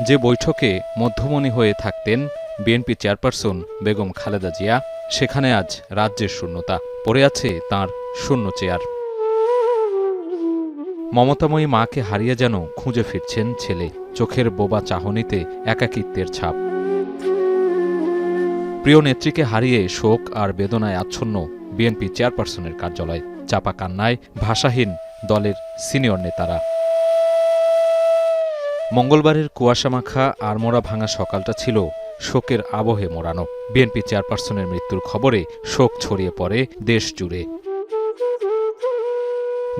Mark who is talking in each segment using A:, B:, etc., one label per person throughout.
A: যে বৈঠকে মধ্যমণি হয়ে থাকতেন বিএনপি চেয়ারপারসন বেগম খালেদা জিয়া, সেখানে আজ রাজ্যের শূন্যতা। পড়ে আছে তাঁর শূন্য চেয়ার। মমতাময়ী মাকে হারিয়ে যেন খুঁজে ফিরছেন ছেলে, চোখের বোবা চাহনিতে একাকিত্বের ছাপ। প্রিয় নেত্রীকে হারিয়ে শোক আর বেদনায় আচ্ছন্ন বিএনপি চেয়ারপারসনের কার্যালয়। চাপা কান্নায় ভাষাহীন দলের সিনিয়র নেতারা। মঙ্গলবারের কুয়াশামাখা আড়মোড়া ভাঙা সকালটা ছিল শোকের আবহে মোড়ানো। বিএনপি চেয়ারপারসনের মৃত্যুর খবরে শোক ছড়িয়ে পড়ে দেশ জুড়ে।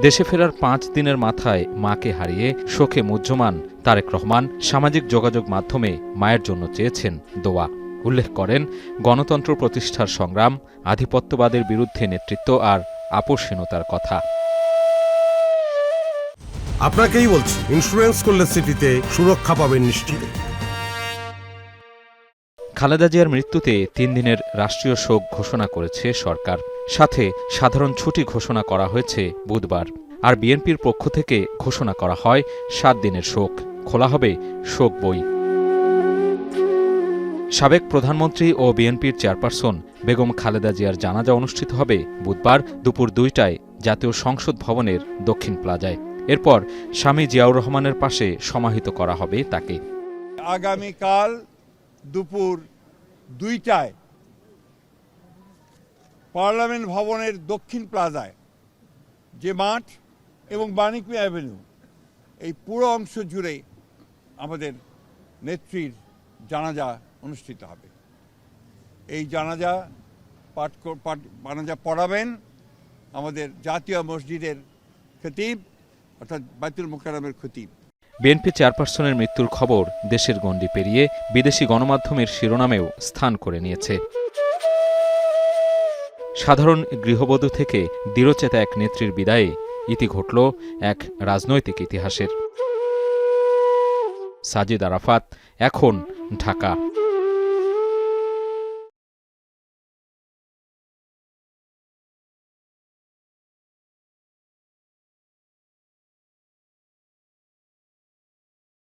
A: দেশে ফেরার 5 দিনের মাথায় মাকে হারিয়ে শোকে মুহ্যমান তারেক রহমান সামাজিক যোগাযোগ মাধ্যমে মায়ের জন্য চেয়েছেন দোয়া। উল্লেখ করেন গণতন্ত্র প্রতিষ্ঠার সংগ্রাম, আধিপত্যবাদের বিরুদ্ধে নেতৃত্ব আর আপোষহীনতার কথা।
B: আপনাকেই বলছি, ইন্স্যুরেন্স করলে সিটিতে সুরক্ষা পাবেন নিশ্চিত।
A: খালেদা জিয়ার মৃত্যুতে 3 দিনের রাষ্ট্রীয় শোক ঘোষণা করেছে সরকার। সাথে সাধারণ ছুটি ঘোষণা করা হয়েছে বুধবার। আর বিএনপির পক্ষ থেকে ঘোষণা করা হয় 7 দিনের শোক। খোলা হবে শোক বই। সাবেক প্রধানমন্ত্রী ও বিএনপির চেয়ারপারসন বেগম খালেদা জিয়ার জানাজা অনুষ্ঠিত হবে বুধবার দুপুর 2টায় জাতীয় সংসদ ভবনের দক্ষিণ প্লাজায়। এরপর স্বামী জিয়াউর রহমানের পাশে সমাহিত করা হবে তাকে।
C: আগামীকাল দুপুর 2টায় পার্লামেন্ট ভবনের দক্ষিণ প্লাজায় যে মাঠ এবং বাণিজ্য অ্যাভিনিউ, এই পুরো অংশ জুড়ে আমাদের নেত্রীর জানাজা অনুষ্ঠিত হবে। এই জানাজা পড়াবেন আমাদের জাতীয় মসজিদের খতিব, অর্থাৎ বাইতুল মুকাররমের খতিব।
A: বিএনপি চেয়ারপারসনের মৃত্যুর খবর দেশের গণ্ডি পেরিয়ে বিদেশি গণমাধ্যমের শিরোনামেও স্থান করে নিয়েছে। সাধারণ গৃহবধূ থেকে দৃঢ়চেতা এক নেত্রীর বিদায়ে ইতি ঘটল এক রাজনৈতিক ইতিহাসের। সাজিদ আরাফাত, এখন, ঢাকা।